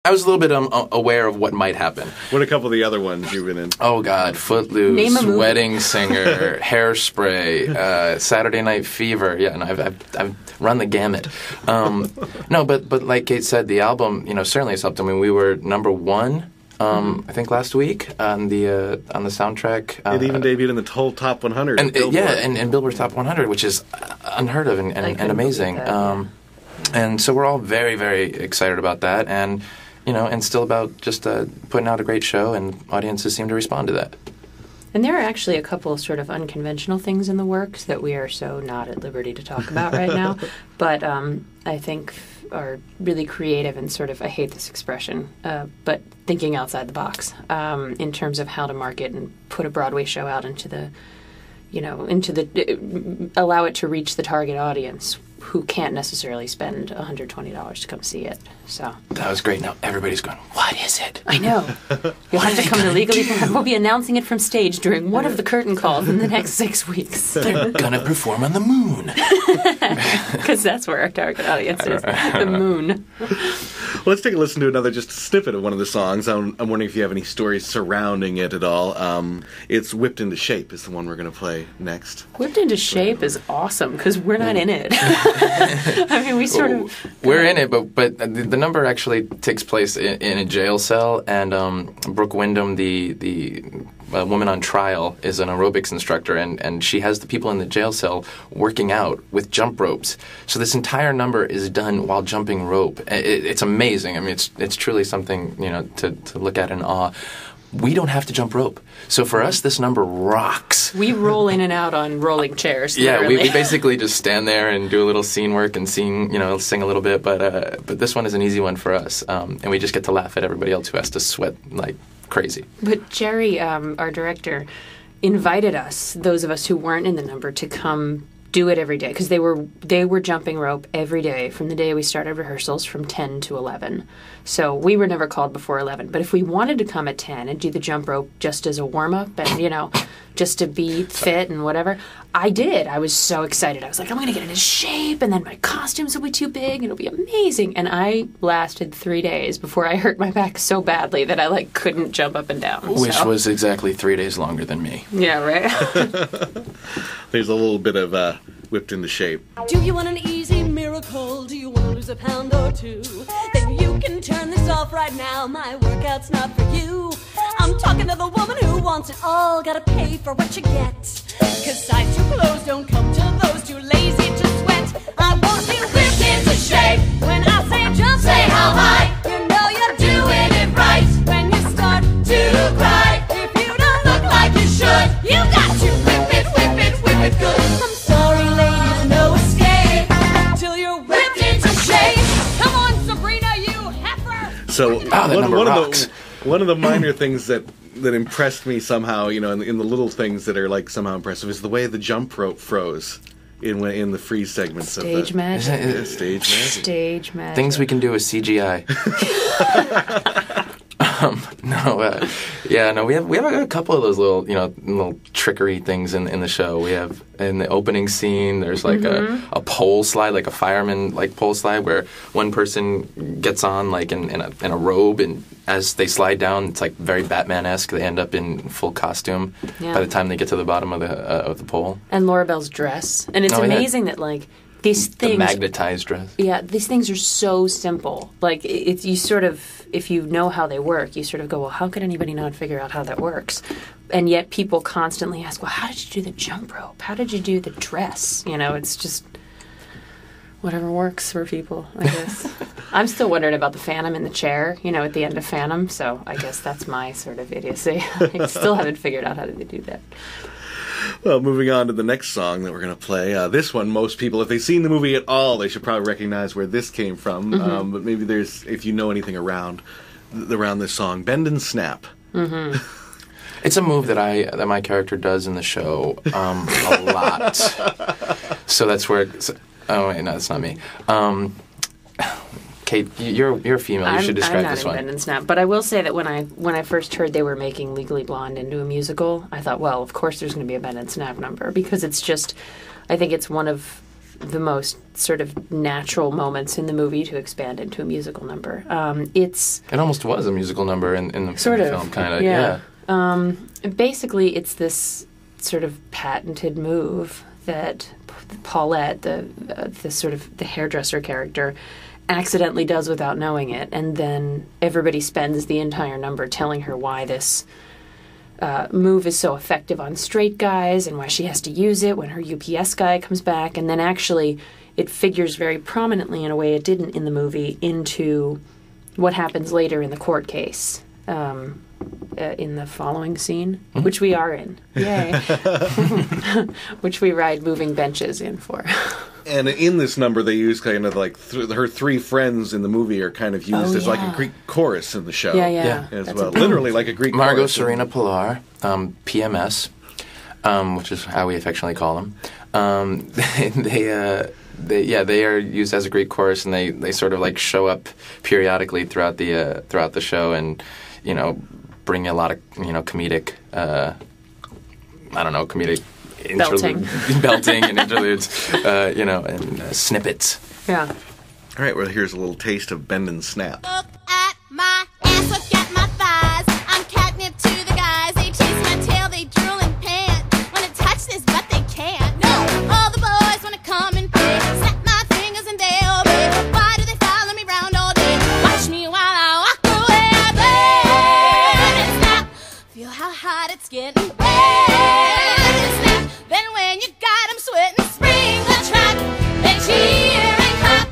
I was a little bit aware of what might happen. What are a couple of the other ones you've been in? Oh, God. Footloose, Wedding Singer, Hairspray, Saturday Night Fever. Yeah, and I've run the gamut. No, but like Kate said, the album, certainly has helped. I mean, we were number one, I think, last week on the soundtrack. It even debuted in the whole Top 100. And Billboard's Top 100, which is unheard of and amazing. And so we're all very, very excited about that. And still about just putting out a great show, and audiences seem to respond to that. And there are actually a couple of sort of unconventional things in the works that we are so not at liberty to talk about right now, but I think are really creative and sort of, I hate this expression, but thinking outside the box in terms of how to market and put a Broadway show out into the, allow it to reach the target audience who can't necessarily spend $120 to come see it. So that was great. Now everybody's going, what is it? I know. You'll have to come to Legally Blonde. We'll be announcing it from stage during one of the curtain calls in the next 6 weeks. They're going to perform on the moon. Because that's where our target audience is, the moon. Well, let's take a listen to another just snippet of one of the songs. I'm wondering if you have any stories surrounding it at all. It's Whipped into Shape is the one we're going to play next. Whipped into Shape is awesome because we're not in it. I mean, we sort of... We're in it, but the number actually takes place in a jail cell, and Brooke Wyndham, the woman on trial, is an aerobics instructor, and she has the people in the jail cell working out with jump ropes. So this entire number is done while jumping rope. It's amazing. I mean, it's truly something, to look at in awe. We don't have to jump rope. So for us, this number rocks. We roll in and out on rolling chairs. Yeah, we basically just stand there and do a little scene work and sing a little bit. But this one is an easy one for us. And we just get to laugh at everybody else who has to sweat like crazy. But Jerry, our director, invited us, those of us who weren't in the number, to come do it every day, because they were jumping rope every day from the day we started rehearsals from 10 to 11. So we were never called before 11. But if we wanted to come at 10 and do the jump rope just as a warm-up and, just to be fit and whatever, I did. I was so excited. I was like, I'm going to get into shape, and then my costumes will be too big, and it'll be amazing. And I lasted 3 days before I hurt my back so badly that I, couldn't jump up and down. Which was exactly 3 days longer than me. Yeah, right? There's a little bit of Whipped into Shape. Do you want an easy miracle? Do you want to lose a pound or two? Then you can turn this off right now. My workout's not for you. I'm talking to the woman who wants it all. Gotta pay for what you get. 'Cause size 2 clothes don't come to those too lazy to sweat. I want you whipped into shape. When I say jump, say how high. You know you're doing it right. When you start to cry, if you don't look like you should, you got to whip it good. I'm sorry, ladies, no escape till you're whipped into shape. Come on, Sabrina, you heifer. So that number rocks. One of the minor things that impressed me somehow, in the little things that are somehow impressive, is the way the jump rope froze in the freeze segments. Stage magic. Stage magic. Things we can do with CGI. We have a couple of those little trickery things in the show. We have in the opening scene. There's a pole slide, like a fireman pole slide, where one person gets on in a robe, and as they slide down, it's very Batman-esque. They end up in full costume by the time they get to the bottom of the pole. And Laura Bell's dress, and it's amazing that these things, the magnetized dress. Yeah, these things are so simple. It's you sort of, if you know how they work, you sort of go, well, how could anybody not figure out how that works? And yet people constantly ask, well, how did you do the jump rope? How did you do the dress? It's just whatever works for people, I guess. I'm still wondering about the Phantom in the chair, at the end of Phantom. So I guess that's my sort of idiocy. I still haven't figured out how to do that. Well, moving on to the next song that we're going to play. This one, most people, if they've seen the movie at all, they should probably recognize where this came from. But maybe if you know anything around this song, Bend and Snap. Mm-hmm. It's a move that my character does in the show a lot. So that's where. Oh wait, no, that's not me. Kate, you're a female. You should describe this one. I'm not in Bend and Snap, but I will say that when I first heard they were making Legally Blonde into a musical, I thought, well, of course there's going to be a Bend and Snap number, because it's just, I think it's one of the most sort of natural moments in the movie to expand into a musical number. It almost was a musical number in the film, kind of. Yeah. Basically, it's this sort of patented move that Paulette, the sort of the hairdresser character, accidentally does without knowing it, and then everybody spends the entire number telling her why this move is so effective on straight guys and why she has to use it when her UPS guy comes back, and then actually it figures very prominently in a way it didn't in the movie into what happens later in the court case. In the following scene, which we are in. Yay. Which we ride moving benches in for. And in this number, they use kind of like her three friends in the movie are kind of used as like a Greek chorus in the show. Yeah. As well. Literally like a Greek Margot, chorus. Serena, Pilar, PMS, which is how we affectionately call them. They are used as a Greek chorus, and they sort of like show up periodically throughout the show, and bring a lot of comedic belting and interludes, and snippets. Yeah. All right, well, here's a little taste of Bend and Snap. Look at my ass, look at my thighs. I'm catnip to the guys. They chase my tail, they drool and pant. Wanna touch this, but they can't. No, all the boys wanna come and play. Snap my fingers and they obey. Why do they follow me round all day? Watch me while I walk away. I bend and snap. Feel how hot it's getting. Bend and snap. Then when you got 'em sweating, spring the track. They cheer and clap.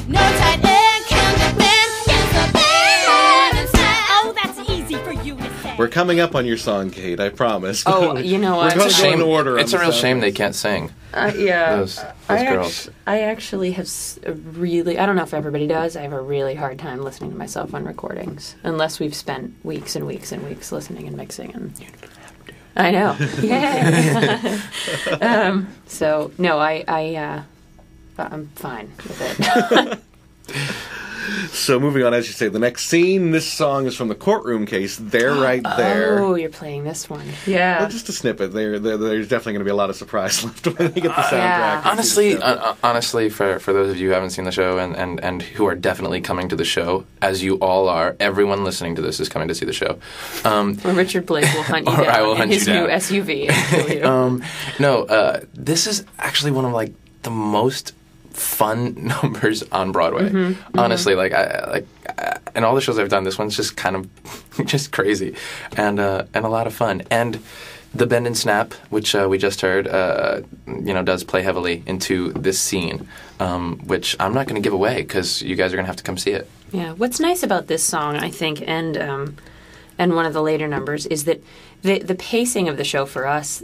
No tight end can defend against the bend and snap. Oh, that's easy for you to say. We're coming up on your song, Kate, I promise. Oh, you know what? We're going to go in order. It's a real shame they can't sing. Yeah. Those girls. I actually have really, I don't know if everybody does, I have a really hard time listening to myself on recordings, unless we've spent weeks and weeks and weeks listening and mixing. And you don't have to. I know. Yeah. So, no, I'm fine with it. So moving on, as you say, the next scene, this song is from the courtroom case. They're right there. Oh, you're playing this one. Yeah. Well, just a snippet. There's definitely going to be a lot of surprise left when they get the soundtrack. Honestly, for those of you who haven't seen the show and who are definitely coming to the show, as you all are, everyone listening to this is coming to see the show. Or Richard Blake will hunt you or down I will in hunt his you new down. SUV and kill you. This is actually one of like the most fun numbers on Broadway. Honestly, in all the shows I've done, this one's just kind of just crazy and a lot of fun. And the Bend and Snap, which we just heard, does play heavily into this scene, which I'm not going to give away because you guys are going to have to come see it. Yeah. What's nice about this song, I think, and one of the later numbers, is that the pacing of the show for us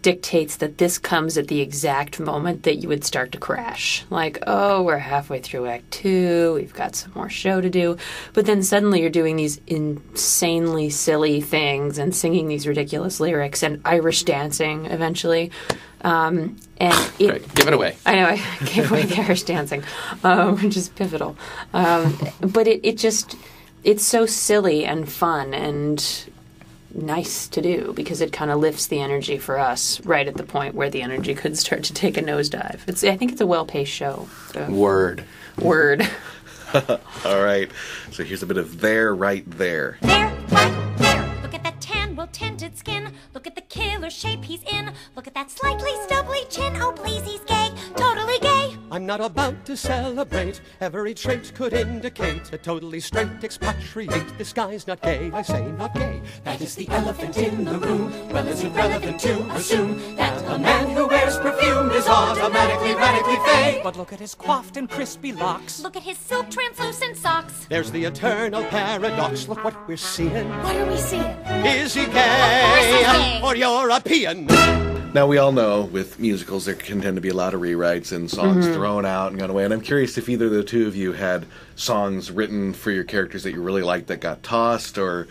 dictates that this comes at the exact moment that you would start to crash. Like, oh, we're halfway through Act 2, we've got some more show to do. But then suddenly you're doing these insanely silly things and singing these ridiculous lyrics and Irish dancing eventually. And Great. Give it away. I know, I gave away the Irish dancing, which is pivotal. But it's so silly and fun and nice to do because it kind of lifts the energy for us right at the point where the energy could start to take a nosedive. I think it's a well-paced show. So. Word. All right. So here's a bit of There, Right There. There, right there. Look at that tan, well-tinted skin. Look at the killer shape he's in. Look at that slightly stubbly chin. Oh, please, he's gay. Totally gay. I'm not about to celebrate. Every trait could indicate a totally straight expatriate. This guy's not gay, I say not gay. That is the elephant in the room. Well, it's irrelevant to assume that a man who wears perfume is automatically radically fake. But look at his coiffed and crispy locks. Look at his silk translucent socks. There's the eternal paradox. Look what we're seeing. What are we seeing? Is he Of course he's gay gay. or European? Now, we all know with musicals there can tend to be a lot of rewrites and songs thrown out and gone away. And I'm curious if either of the two of you had songs written for your characters that you really liked that got tossed, or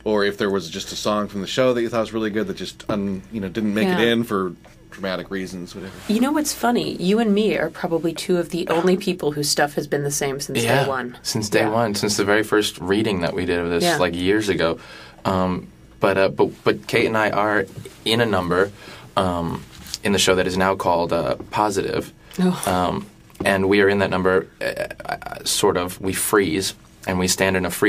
if there was just a song from the show that you thought was really good that just didn't make it in for dramatic reasons, whatever. You know what's funny? You and me are probably two of the only people whose stuff has been the same since day one. Since day one, since the very first reading that we did of this years ago. But Kate and I are in a number in the show that is now called Positive. Oh. And we are in that number, sort of, we freeze, and we stand in a freeze.